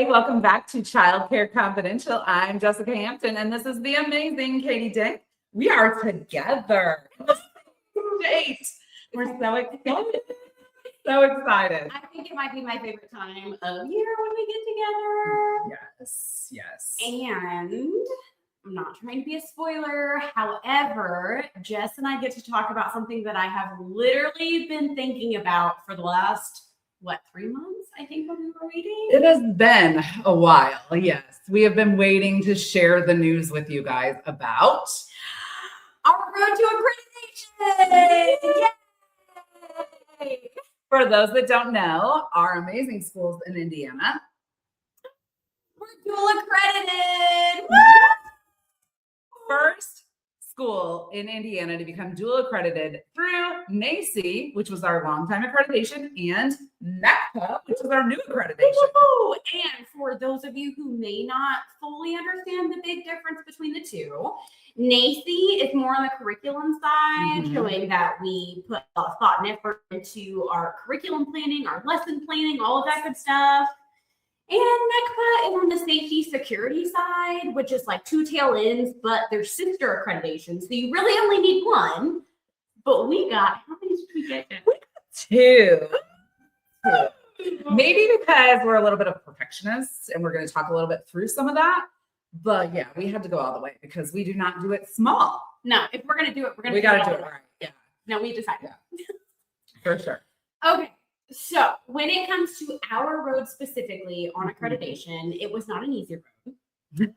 everybody. Welcome back to Childcare Confidential. I'm Jessica Hampton, and this is the amazing Katie Dick. We are together. Date. We're so excited. So excited. I think it might be my favorite time of year when we get together. Yes. And I'm not trying to be a spoiler. However, Jess and I get to talk about something that I have literally been thinking about for the last, 3 months, I think, when we were waiting? It has been a while. Yes. We have been waiting to share the news with you guys about our road to accreditation. Yay! For those that don't know, our amazing schools in Indiana. We're dual accredited. First school in Indiana to become dual accredited through NACCE, which was our longtime accreditation, and NACPA, which is our new accreditation. Woo-hoo! And for those of you who may not fully understand the big difference between the two, NACCE is more on the curriculum side, showing that we put a lot of thought and effort into our curriculum planning, our lesson planning, all of that good stuff. And NACPA is on the safety security side, which is like two tail ends, but they're sister accreditations. So you really only need one. But we got, how many did we get? Two. Maybe because we're a little bit of perfectionists and we're going to talk a little bit through some of that. But yeah, we had to go all the way because we do not do it small. No, if we're going to do it, we're going to We got to do it all right. Yeah. No, we decided. Yeah. For sure. Okay. So when it comes to our road specifically on accreditation, it was not an easy road.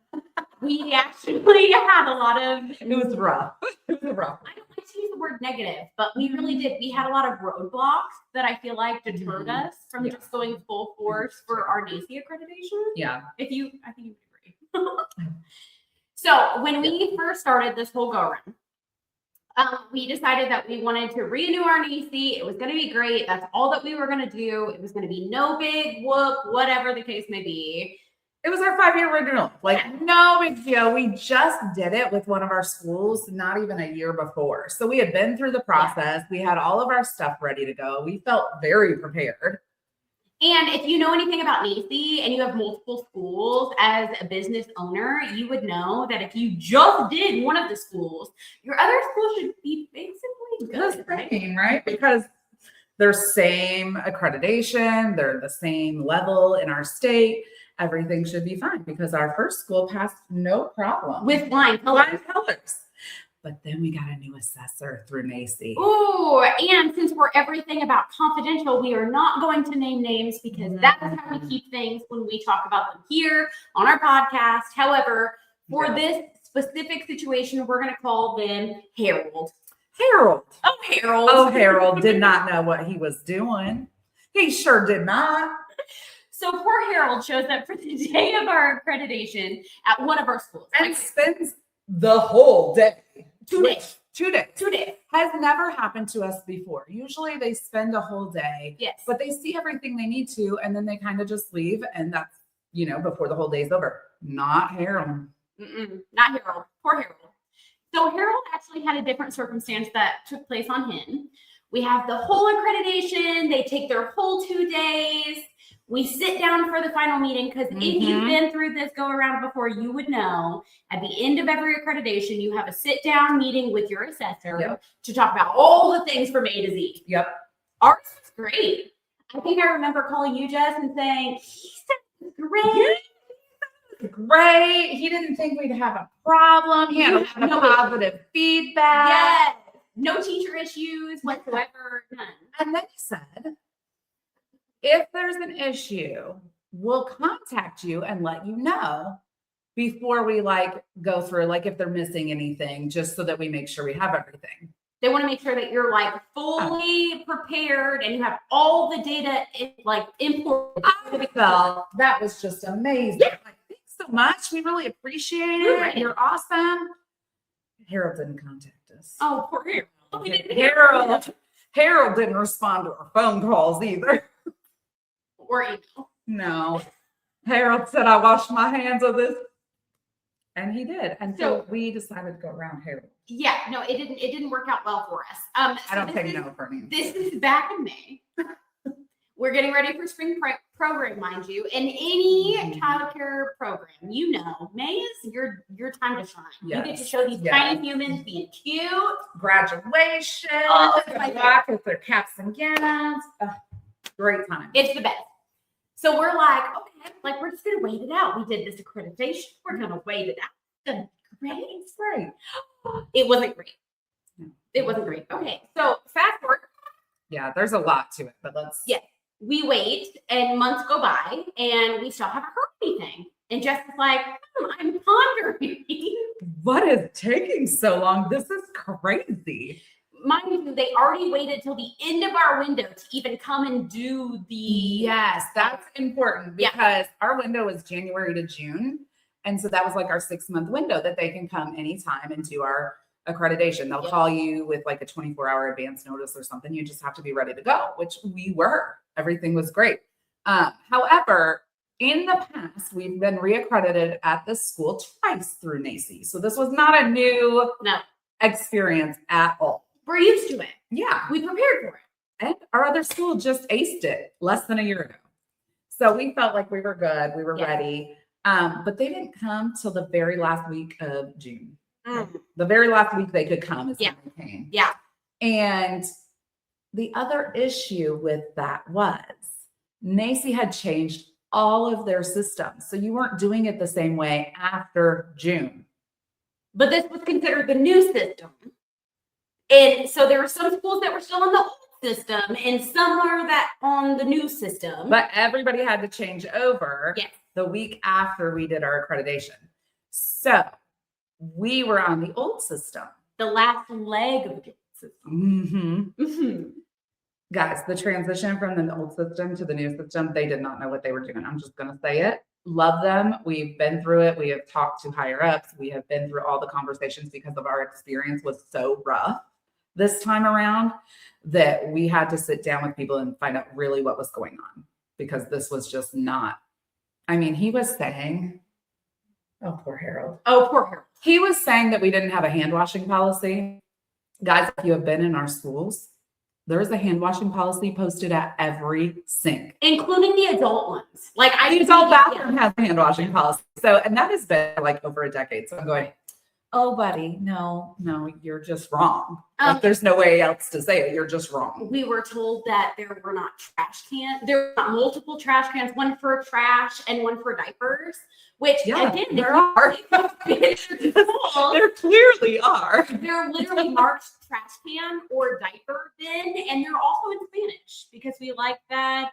We actually had a lot of... It was rough. It was rough. I don't like to use the word negative, but we really did. We had a lot of roadblocks that I feel like deterred us from just going full force for our NACCE accreditation. Yeah. I think you would agree. So when we first started this whole go-around, we decided that we wanted to renew our NACCE. It was going to be great. That's all that we were going to do. It was going to be no big whoop, whatever the case may be. It was our 5-year renewal. No big deal. We just did it with one of our schools, not even a year before. So we had been through the process. We had all of our stuff ready to go. We felt very prepared. And if you know anything about NACCE and you have multiple schools as a business owner, you would know that if you just did one of the schools, your other school should be basically good, right? Because they're same accreditation, they're the same level in our state. Everything should be fine because our first school passed no problem. With flying colors. But then we got a new assessor through NACCE. Ooh, and since we're everything about confidential, we are not going to name names because that is how we keep things when we talk about them here on our podcast. However, for this specific situation, we're going to call them Harold. Harold. Oh, Harold. Oh, Harold did not know what he was doing. He sure did not. So poor Harold shows up for the day of our accreditation at one of our schools. And spends the whole day. 2 days. 2 days. 2 days. Has never happened to us before. Usually they spend a whole day. Yes. But they see everything they need to, and then they kind of just leave. And that's, before the whole day's over. Not Harold. Not Harold. Poor Harold. So Harold actually had a different circumstance that took place on him. We have the whole accreditation. They take their whole 2 days. We sit down for the final meeting because if you've been through this go around before, you would know at the end of every accreditation, you have a sit down meeting with your assessor to talk about all the things from A to Z. Yep. Ours was great. I think I remember calling you, Jess, and saying, he said it was great. Great. He didn't think we'd have a problem. He had a lot of positive feedback. Yes. No teacher issues whatsoever. None. And then he said, if there's an issue, we'll contact you and let you know before we go through, if they're missing anything, just so that we make sure we have everything. They want to make sure that you're fully prepared and you have all the data imported. I felt that was just amazing. Yeah. Thanks so much. We really appreciate it. Right. You're awesome. Harold didn't contact us. Oh, poor Harold. Harold didn't respond to our phone calls either. Or email. No. Harold said, I washed my hands of this. And he did. And so we decided to go around Harold. Yeah, no, it didn't work out well for us. I don't take no for an answer. This is back in May. We're getting ready for spring program, mind you. In any Mhm. childcare program, May is your time to shine. You get to Yes. show these Yes. tiny humans being cute. Graduation. Oh, it's my walk with their caps and gowns. Great time. It's the best. So we're like, okay, like we're just gonna wait it out. We did this accreditation. We're gonna wait it out. It's great. It's great. It wasn't great. No. It wasn't great. Okay, so fast forward. Yeah, there's a lot to it, but let's. Yeah. We wait and months go by and we still haven't heard anything. And Jess is like, I'm pondering. What is taking so long? This is crazy. Mind you, they already waited till the end of our window to even come and do the. Yes, that's important because our window is January to June. And so that was like our 6-month window that they can come anytime and do our accreditation. They'll call you with like a 24-hour advance notice or something. You just have to be ready to go, which we were. Everything was great. However, in the past, we've been reaccredited at this school twice through NACI. So this was not a new experience at all. We're used to it. Yeah. We prepared for it. And our other school just aced it less than a year ago. So we felt like we were good. We were ready. But they didn't come till the very last week of June. The very last week they could come is when they came. Yeah. And the other issue with that was NACI had changed all of their systems. So you weren't doing it the same way after June. But this was considered the new system. And so there were some schools that were still in the old system and some were that on the new system. But everybody had to change over the week after we did our accreditation. So we were on the old system. The last leg of the system. Guys, the transition from the old system to the new system, they did not know what they were doing. I'm just going to say it. Love them. We've been through it. We have talked to higher ups. We have been through all the conversations because of our experience was so rough this time around that we had to sit down with people and find out really what was going on because this was just not. I mean, he was saying, oh, poor Harold. He was saying that we didn't have a hand washing policy. Guys, if you have been in our schools, there's a hand washing policy posted at every sink, including the adult ones. Like the adult bathroom has a hand washing policy. So, and that has been like over a decade. So I'm going, oh, buddy, no, you're just wrong. Like, there's no way else to say it. You're just wrong. We were told that there were not trash cans. There were not multiple trash cans, one for trash and one for diapers. Which again, there are. There clearly are. They're literally marked trash can or diaper bin, and they're also in Spanish because we like that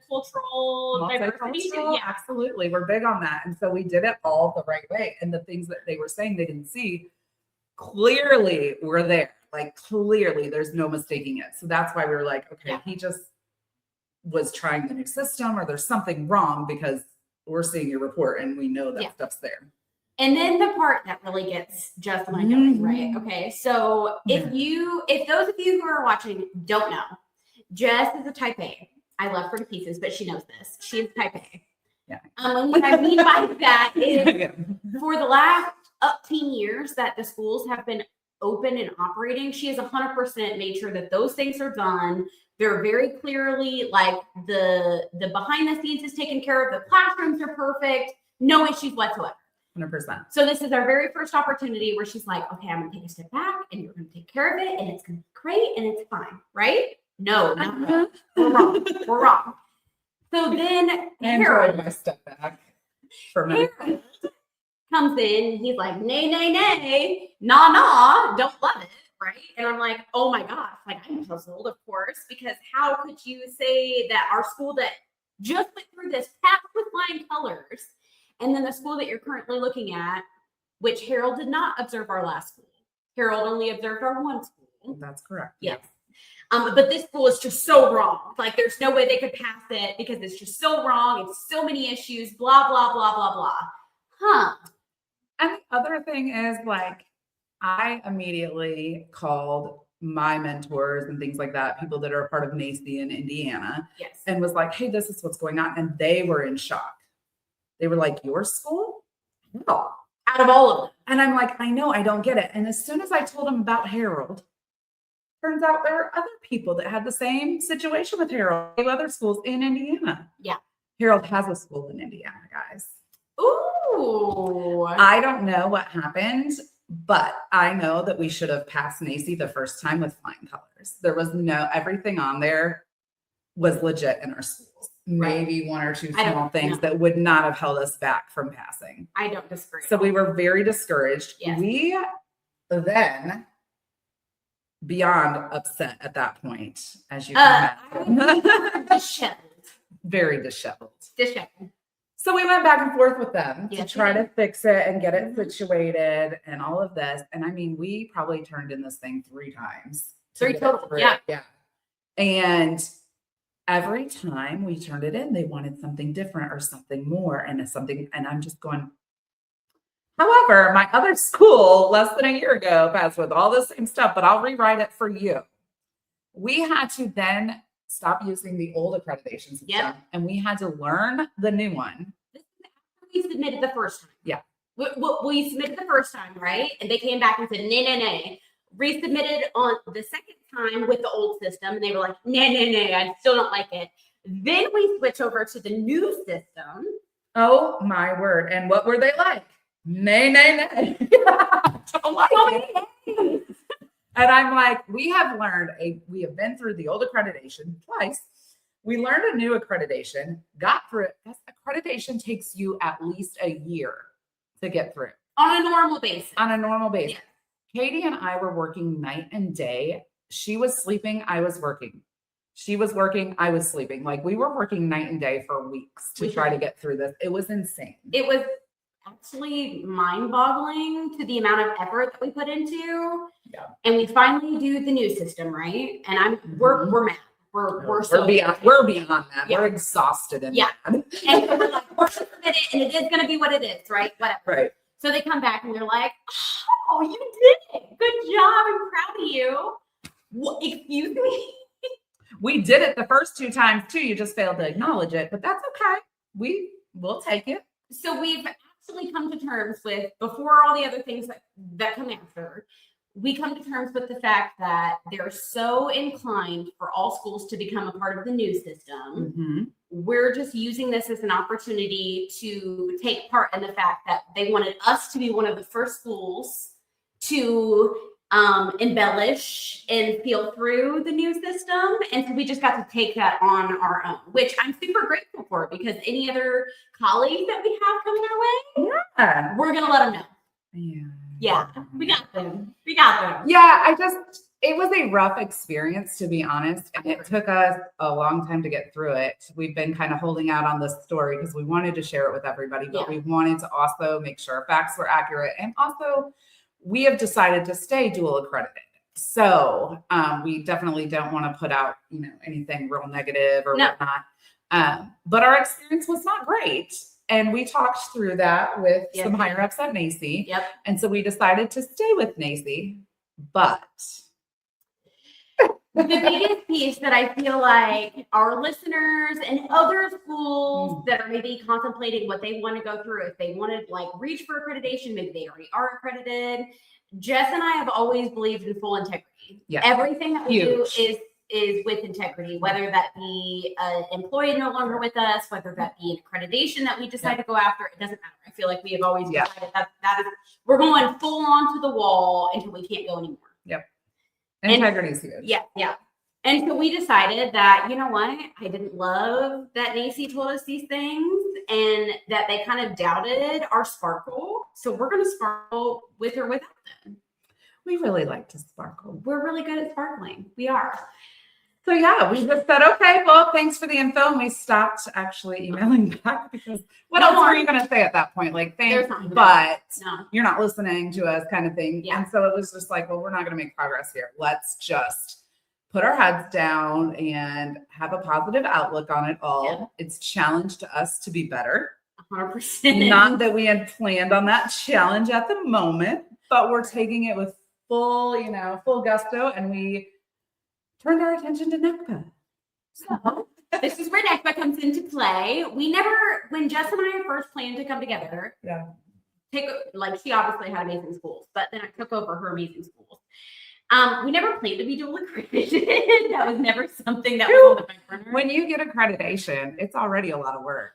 cultural diversity. Yeah, absolutely. We're big on that. And so we did it all the right way. And the things that they were saying they didn't see clearly were there. Like clearly there's no mistaking it. So that's why we were like, okay, he just was trying the new system or there's something wrong because we're seeing your report and we know that stuff's there. And then the part that really gets just my going, right? Okay. So if those of you who are watching don't know, Jess is a type A. I love her to pieces, but she knows this. She is type A. Yeah. What I mean by that is for the last 10 years that the schools have been open and operating, she has 100% made sure that those things are done. They're very clearly like the behind the scenes is taken care of. The classrooms are perfect. No issues whatsoever. 100%. So this is our very first opportunity where she's like, okay, I'm going to take a step back and you're going to take care of it and it's going to be great and it's fine. Right? No, we're wrong. We're wrong. So then Harold, my step back for a minute. Harold comes in. He's like, nay, nah, don't love it. Right. And I'm like, oh my gosh, like I'm puzzled, of course, because how could you say that our school that just went through this packed with flying colors, and then the school that you're currently looking at, which Harold did not observe our last school. Harold only observed our one school. That's correct. Yes. But this school is just so wrong. Like there's no way they could pass it because it's just so wrong. It's so many issues, blah, blah, blah, blah, blah. And the other thing is like, I immediately called my mentors and things like that, people that are a part of NACI in Indiana, and was like, hey, this is what's going on. And they were in shock. They were like, your school? No. Out of all of them. And I'm like, I know, I don't get it. And as soon as I told them about Harold, turns out there are other people that had the same situation with Harold. Other schools in Indiana. Yeah. Harold has a school in Indiana, guys. Ooh. I don't know what happened, but I know that we should have passed NACI the first time with flying colors. There was everything on there was legit in our schools. Maybe one or two small things that would not have held us back from passing. I don't disagree. So we were very discouraged. Yes. We then, beyond upset at that point, as you can imagine. Disheveled. Very disheveled. Disheveled. So we went back and forth with them to Yes, try to fix it and get it situated and all of this. And I mean, we probably turned in this thing 3 times. 3 total. Yeah. Yeah. And every time we turned it in, they wanted something different or something more and I'm just going. However, my other school less than a year ago passed with all the same stuff, but I'll rewrite it for you. We had to then stop using the old accreditation system and we had to learn the new one. This is after we submitted the first time. Yeah. We submitted the first time, right? And they came back and said, nay. Resubmitted on the second time with the old system, and they were like, nay, I still don't like it. Then we switch over to the new system. Oh my word. And what were they like? Nay. Don't like it. And I'm like, we have been through the old accreditation twice. We learned a new accreditation, got through it. This accreditation takes you at least a year to get through. On a normal basis. Yeah. Katie and I were working night and day. She was sleeping. I was working. She was working. I was sleeping. Like we were working night and day for weeks to try to get through this. It was insane. It was actually mind-boggling to the amount of effort that we put into. Yeah. And we finally do the new system, right? And we're mad. We're beyond that. Yeah. We're exhausted and mad. And we're like, we're submitted, and it is going to be what it is, right? Whatever. Right. So they come back and they're like, "Oh, you did it! Good job! I'm proud of you." What, excuse me? We did it the first 2 times too. You just failed to acknowledge it, but that's okay. We'll take it. So we've actually come to terms with, before all the other things that come after, we come to terms with the fact that they're so inclined for all schools to become a part of the new system. Mm-hmm. We're just using this as an opportunity to take part in the fact that they wanted us to be one of the first schools to embellish and feel through the new system. And so we just got to take that on our own, which I'm super grateful for, because any other colleagues that we have coming our way, we're going to let them know. Yeah, we got them. Yeah, it was a rough experience, to be honest. And it took us a long time to get through it. We've been kind of holding out on this story because we wanted to share it with everybody, but we wanted to also make sure our facts were accurate. And also, we have decided to stay dual accredited. So we definitely don't want to put out, anything real negative or whatnot. But our experience was not great. And we talked through that with some higher ups at NACI. Yep. And so we decided to stay with NACI. But the biggest piece that I feel like our listeners and other schools that are maybe contemplating what they want to go through, if they want to reach for accreditation, maybe they already are accredited. Jess and I have always believed in full integrity. Yeah. Everything that we do is with integrity, whether that be an employee no longer with us, whether that be an accreditation that we decide to go after, it doesn't matter. I feel like we have always decided that is, we're going full on to the wall until we can't go anymore. Yep. Integrity is huge. Yeah. And so we decided that, you know what, I didn't love that NACI told us these things and that they kind of doubted our sparkle. So we're going to sparkle with or without them. We really like to sparkle. We're really good at sparkling. We are. So we just said, okay, well, thanks for the info. And we stopped actually emailing back because what else were you going to say at that point? Like, thanks, but you're not listening to us kind of thing. Yeah. And so it was just like, well, we're not going to make progress here. Let's just put our heads down and have a positive outlook on it all. Yeah. It's challenged us to be better. 100%. Not that we had planned on that challenge at the moment, but we're taking it with full gusto, and we turned our attention to NECPA. So this is where NECPA comes into play. When Jess and I first planned to come together, she obviously had amazing schools, but then I took over her amazing schools. We never planned to be dual accredited. That was never something that was on the back burner. When you get accreditation, it's already a lot of work.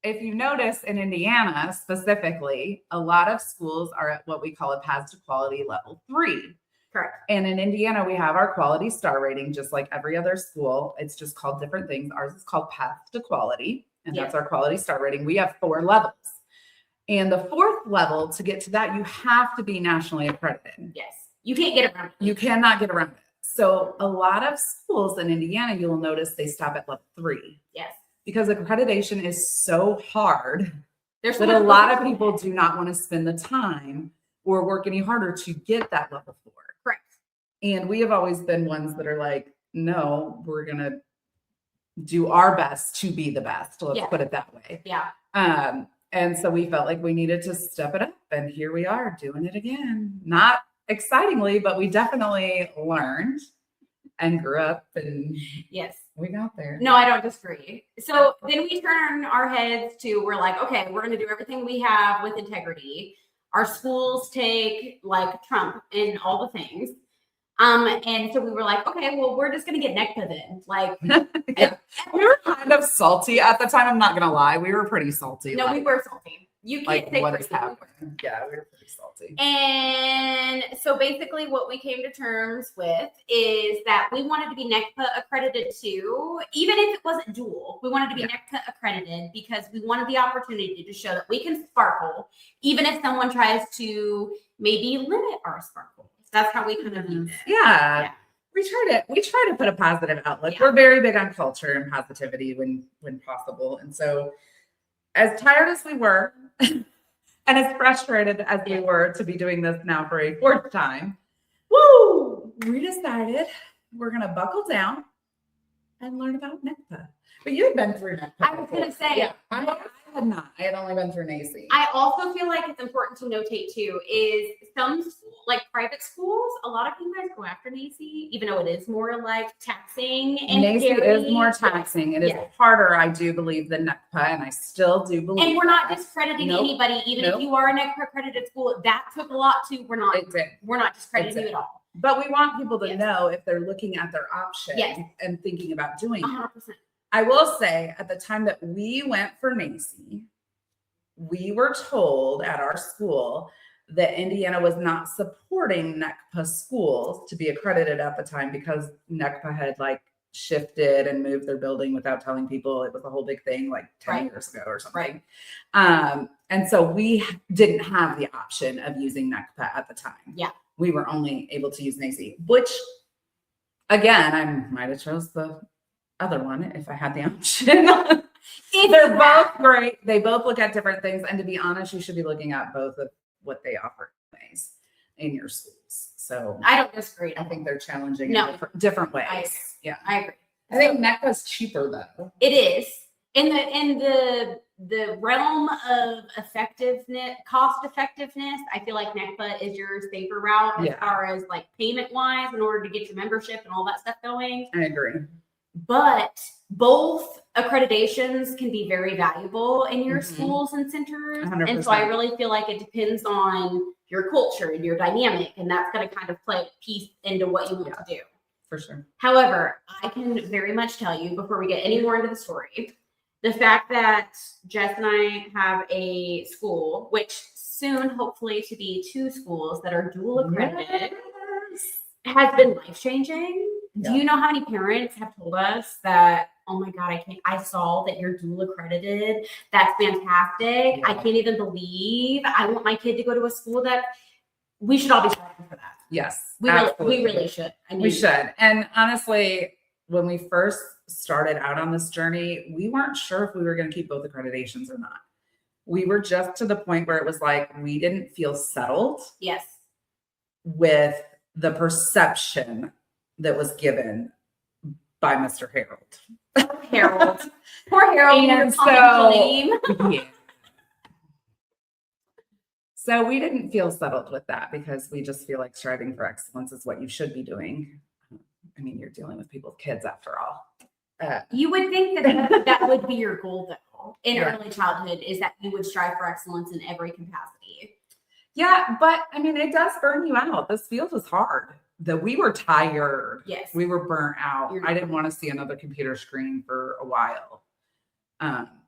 If you notice in Indiana specifically, a lot of schools are at what we call a path to quality level 3. Correct. And in Indiana, we have our quality star rating, just like every other school. It's just called different things. Ours is called path to quality, and that's our quality star rating. We have 4 levels. And the 4th level, to get to that, you have to be nationally accredited. Yes. You can't get around it. You cannot get around it. So a lot of schools in Indiana, you'll notice they stop at level 3. Yes. Because accreditation is so hard There's that a lot of people do not want to spend the time or work any harder to get that level 4. Correct. And we have always been ones that are like, no, we're going to do our best to be the best. Let's put it that way. Yeah. And so we felt like we needed to step it up. And here we are doing it again. Not excitingly, but we definitely learned and grew up, and yes, we got there. No, I don't disagree. So then we turn our heads to, we're like, okay, we're going to do everything we have with integrity. Our schools take like Trump and all the things. And so we were like, okay, well, we're just going to get NECPA then. Like, yeah. We were kind of salty at the time. I'm not going to lie. We were pretty salty. No, we were salty. You can't say what is happening. Yeah, we were pretty salty. And so basically what we came to terms with is that we wanted to be NECPA accredited too, even if it wasn't dual. We wanted to be NECPA accredited because we wanted the opportunity to show that we can sparkle, even if someone tries to maybe limit our sparkle. That's how we kind of view it. Yeah. We try to put a positive outlook. We're very big on culture and positivity when possible. And so as tired as we were and as frustrated as we were to be doing this now for a 4th time, we decided we're going to buckle down and learn about NECPA. But you had been through NECPA. I was going to say, I had not. I had only been through NACI. I also feel like it's important to notate too, is some like private schools, a lot of you guys go after NACI, even though it is more like taxing. And NACI is more taxing. It is harder, I do believe, than NECPA, and I still do believe. And we're not discrediting anybody, even if you are a NECPA accredited school. That took a lot too. We're not discrediting you at all. But we want people to know if they're looking at their options and thinking about doing 100%. it. I will say, at the time that we went for NACI, we were told at our school that Indiana was not supporting NECPA schools to be accredited at the time because NECPA had like shifted and moved their building without telling people. It was a whole big thing like 10 years ago or something. And so we didn't have the option of using NECPA at the time. Yeah. We were only able to use NACI, which again, I might have chose the other one if I had the option. They're both great. They both look at different things. And to be honest, you should be looking at both of what they offer in your schools. So I don't disagree. I think they're challenging in different ways. I agree. I think NECPA is cheaper though. It is. In the realm of effectiveness, cost effectiveness, I feel like NECPA is your safer route as far as like payment wise in order to get your membership and all that stuff going. I agree. But both accreditations can be very valuable in your schools and centers. 100%. And so I really feel like it depends on your culture and your dynamic, and that's going to kind of play a piece into what you want to do. For sure. However, I can very much tell you before we get any more into the story, the fact that Jess and I have a school, which soon hopefully to be 2 schools that are dual accredited, has been life-changing. Do you know how many parents have told us that, oh my God, I saw that you're dual accredited. That's fantastic. I can't even believe I want my kid to go to a school that we should all be striving for that. Yes, we really should. We should. And honestly, when we first started out on this journey, we weren't sure if we were going to keep both accreditations or not. We were just to the point where it was like, we didn't feel settled. Yes. With the perception that was given by Mr. Harold. Poor Harold. And so, so we didn't feel settled with that because we just feel like striving for excellence is what you should be doing. I mean, you're dealing with people's kids after all. You would think that would be your goal though in early childhood, is that you would strive for excellence in every capacity. Yeah, but I mean, it does burn you out. This field is hard. that we were tired. Yes. We were burnt out. You're I didn't want to see another computer screen for a while.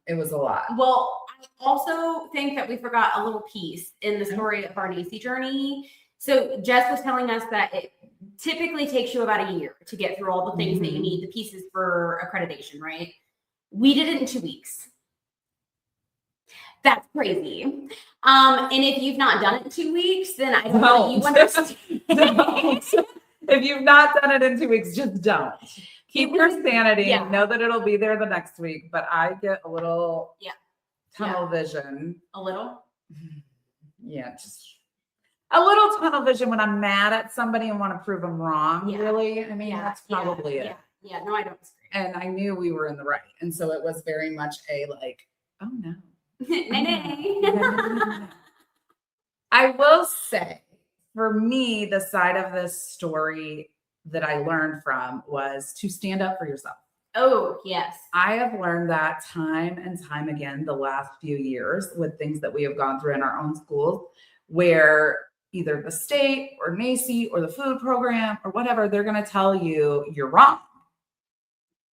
It was a lot. Well, I also think that we forgot a little piece in the story of our NACI journey. So Jess was telling us that it typically takes you about a year to get through all the things that you need, the pieces for accreditation, right? We did it in 2 weeks. That's crazy. And if you've not done it in 2 weeks, then I don't know that you understand. Don't. If you've not done it in 2 weeks, just don't. Keep your sanity. Yeah. Know that it'll be there the next week. But I get a little tunnel Yeah. vision. A little? Yeah, just a little tunnel vision when I'm mad at somebody and want to prove them wrong. Yeah. Really, I mean, that's probably it. Yeah, no, I don't disagree. And I knew we were in the right, and so it was very much a like, oh no. I will say, for me, the side of this story that I learned from was to stand up for yourself. Oh, yes. I have learned that time and time again the last few years with things that we have gone through in our own schools, where either the state or NACI or the food program or whatever, they're going to tell you you're wrong.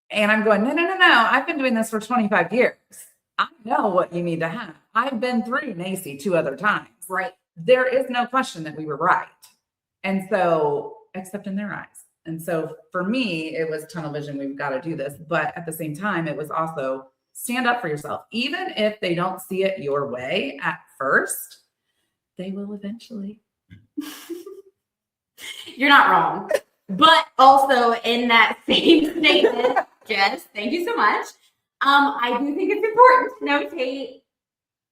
And I'm going, no. I've been doing this for 25 years. I know what you need to have. I've been through NACI 2 other times. Right. There is no question that we were right. And so, except in their eyes. And so for me, it was tunnel vision. We've got to do this. But at the same time, it was also stand up for yourself. Even if they don't see it your way at first, they will eventually. You're not wrong. But also in that same statement, Jess, thank you so much. I do think it's important to notate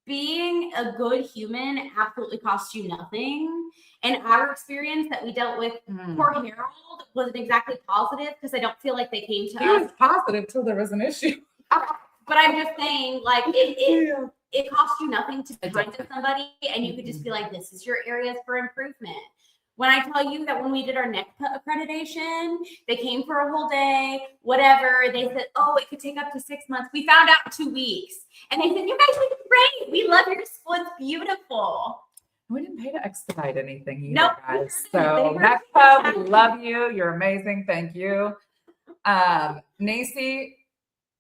being a good human absolutely costs you nothing. And our experience that we dealt with, poor Harold, wasn't exactly positive because I don't feel like they came to us. It was positive till there was an issue. But I'm just saying, like, it costs you nothing to be kind to somebody, and you could just be like, this is your areas for improvement. When I tell you that when we did our neck accreditation, they came for a whole day, whatever. They said, oh, it could take up to 6 months. We found out in 2 weeks. And they said, you guys are great. We love your school. It's beautiful. We didn't pay to expedite anything either, Nope. guys. So next up, we love you. You're amazing. Thank you. NACI,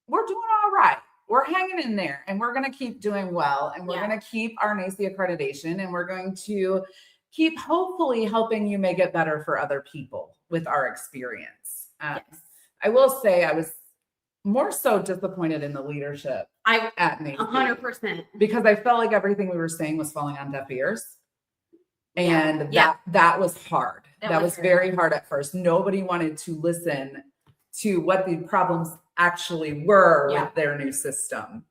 we're doing all right. We're hanging in there, and we're going to keep doing well. And we're going to keep our NACI accreditation, and we're going to keep hopefully helping you make it better for other people with our experience. Yes. I will say I was more so disappointed in the leadership at NACI. 100%. Because I felt like everything we were saying was falling on deaf ears. And that was hard. That was very hard at first. Nobody wanted to listen to what the problems actually were with their new system.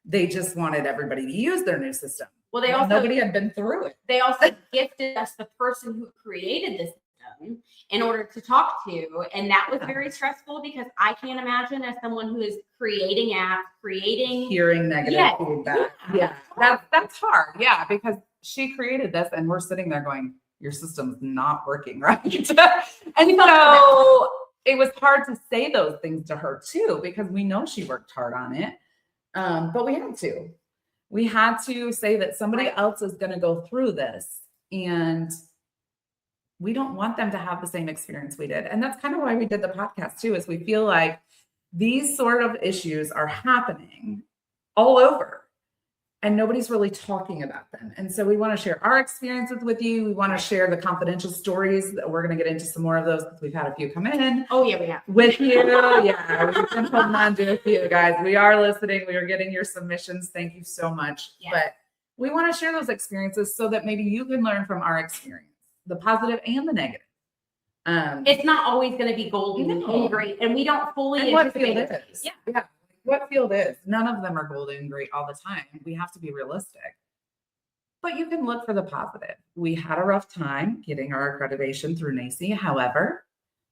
They just wanted everybody to use their new system. Well, they also nobody had been through it. They also gifted us the person who created this system in order to talk to, and that was very stressful because I can't imagine as someone who is creating apps, hearing negative feedback. Yeah, that's hard. Yeah, because she created this, and we're sitting there going, "Your system's not working right." And so it was hard to say those things to her too, because we know she worked hard on it, but we had to. We had to say that somebody else is going to go through this, and we don't want them to have the same experience we did. And that's kind of why we did the podcast too, is we feel like these sort of issues are happening all over and nobody's really talking about them. And so we want to share our experiences with you. We want to share the confidential stories. We're going to get into some more of those because we've had a few come in. Oh, yeah, we have. With you. Yeah, we've been holding on to a few, guys. We are listening. We are getting your submissions. Thank you so much. Yeah. But we want to share those experiences so that maybe you can learn from our experience, the positive and the negative. It's not always going to be golden and great, and we don't fully anticipate it. Yeah. What field is? None of them are golden and great all the time. We have to be realistic. But you can look for the positive. We had a rough time getting our accreditation through NACI. However,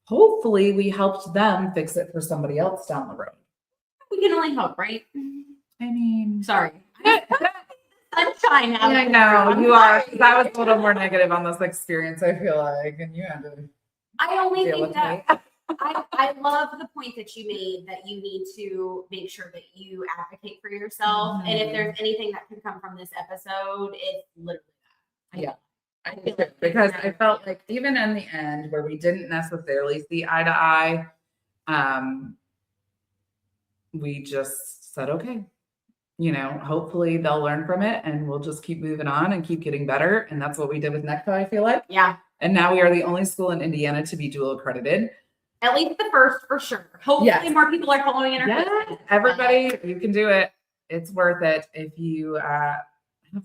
hopefully we helped them fix it for somebody else down the road. We can only hope, right? I mean, sorry. Sunshine. I know you are. That was a little more negative on this experience, I feel like, and you had to. I only think that I love the point that you made that you need to make sure that you advocate for yourself. And if there's anything that can come from this episode, it's literally that. I feel like because I felt like even in the end where we didn't necessarily see eye to eye, we just said, okay, hopefully they'll learn from it and we'll just keep moving on and keep getting better. And that's what we did with NECPA, I feel like. Yeah. And now we are the only school in Indiana to be dual accredited. At least the first, for sure. Hopefully more people are following in our footsteps. Everybody, you can do it. It's worth it if you have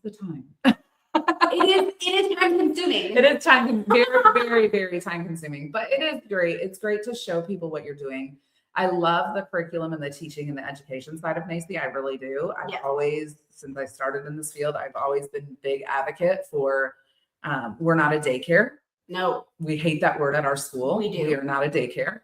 the time. It is time consuming. It is very, very, very time consuming, but it is great. It's great to show people what you're doing. I love the curriculum and the teaching and the education side of NACCE. I really do. I've always, since I started in this field, I've always been a big advocate for, we're not a daycare. No. We hate that word at our school. We do. We are not a daycare.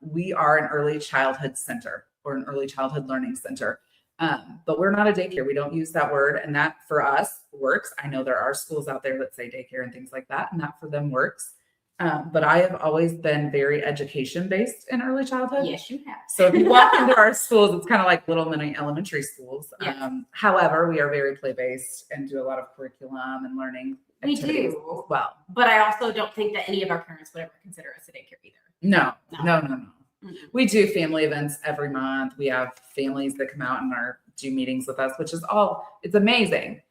We are an early childhood center or an early childhood learning center. But we're not a daycare. We don't use that word. And that for us works. I know there are schools out there that say daycare and things like that, and that for them works. But I have always been very education based in early childhood. Yes, you have. So if you walk into our schools, it's kind of like little mini elementary schools. Yes. However, we are very play based and do a lot of curriculum and learning activities as well. But I also don't think that any of our parents would ever consider us a daycare either. No. Mm-hmm. We do family events every month. We have families that come out and do meetings with us, which is it's amazing.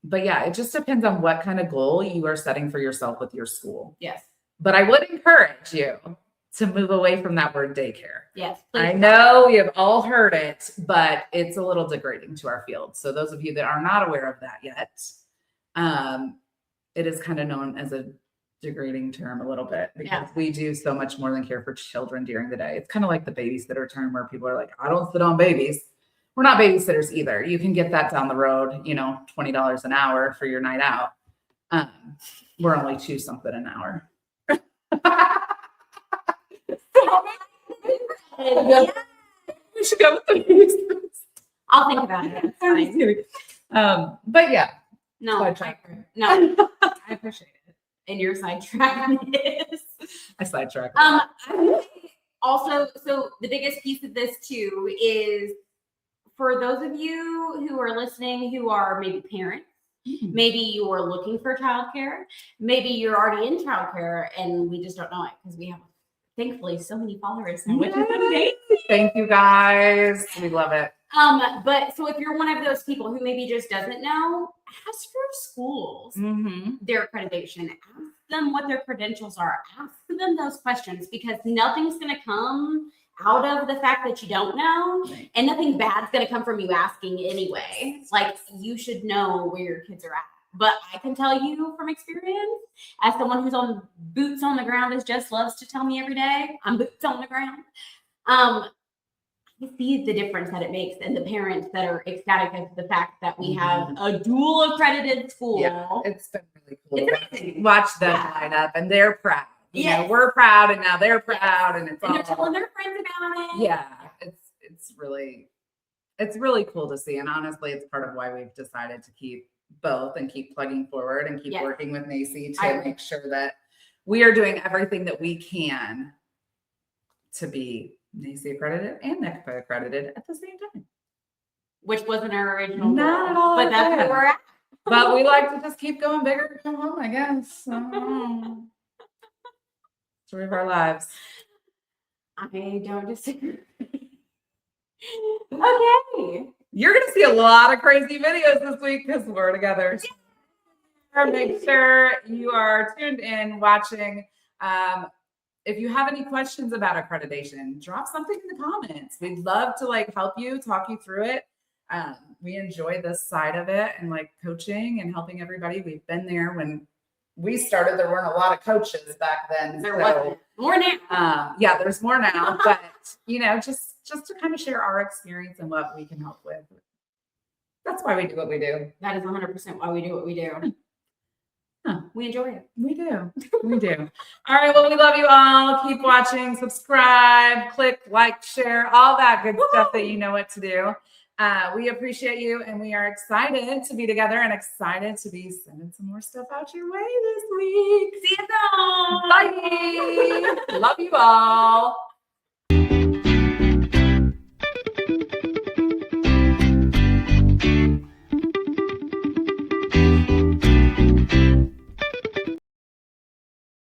But yeah, it just depends on what kind of goal you are setting for yourself with your school. Yes. But I would encourage you to move away from that word daycare. Yes. I know we have all heard it, but it's a little degrading to our field. So those of you that are not aware of that yet, it is kind of known as a degrading term a little bit because we do so much more than care for children during the day. It's kind of like the babysitter term where people are like, I don't sit on babies. We're not babysitters either. You can get that down the road, $20 an hour for your night out. We're only $2 something an hour. We should go with the babysitters. I'll think about it. I'm just kidding. But yeah. No, I appreciate it. And your sidetrack is. I sidetracked. I would say also, so the biggest piece of this too is for those of you who are listening who are maybe parents, maybe you are looking for childcare, maybe you're already in childcare and we just don't know it because we have thankfully so many followers now, which is amazing. Thank you guys. We love it. But so if you're one of those people who maybe just doesn't know, ask your schools their accreditation, ask them what their credentials are, ask them those questions because nothing's going to come out of the fact that you don't know, and nothing bad's going to come from you asking anyway. Like you should know where your kids are at. But I can tell you from experience, as someone who's on boots on the ground, as Jess loves to tell me every day, I'm boots on the ground. I see the difference that it makes and the parents that are ecstatic of the fact that we have a dual accredited school. Yeah, it's been really cool. It's amazing. Watch them line up and they're proud. You know, we're proud and now they're proud and it's and they're telling their friends about it. Yeah, it's really cool to see. And honestly, it's part of why we've decided to keep both and keep plugging forward and keep working with NACCE to make sure that we are doing everything that we can to be NACCE accredited and NECPA accredited at the same time. Which wasn't our original goal. Not at all. But that's where we're at. But we like to just keep going bigger and go home, I guess. Story of our lives. I don't disagree. Okay. You're going to see a lot of crazy videos this week because we're together. Make sure you are tuned in, watching. If you have any questions about accreditation, drop something in the comments. We'd love to help you, talk you through it. We enjoy this side of it and coaching and helping everybody. We've been there when we started. There weren't a lot of coaches back then. There wasn't. More now. Yeah, there's more now, but just to kind of share our experience and what we can help with. That's why we do what we do. That is 100% why we do what we do. We enjoy it. We do. We do. All right. Well, we love you all. Keep watching, subscribe, click, like, share, all that good stuff that you know what to do. We appreciate you and we are excited to be together and excited to be sending some more stuff out your way this week. See you soon. Bye. Love you all.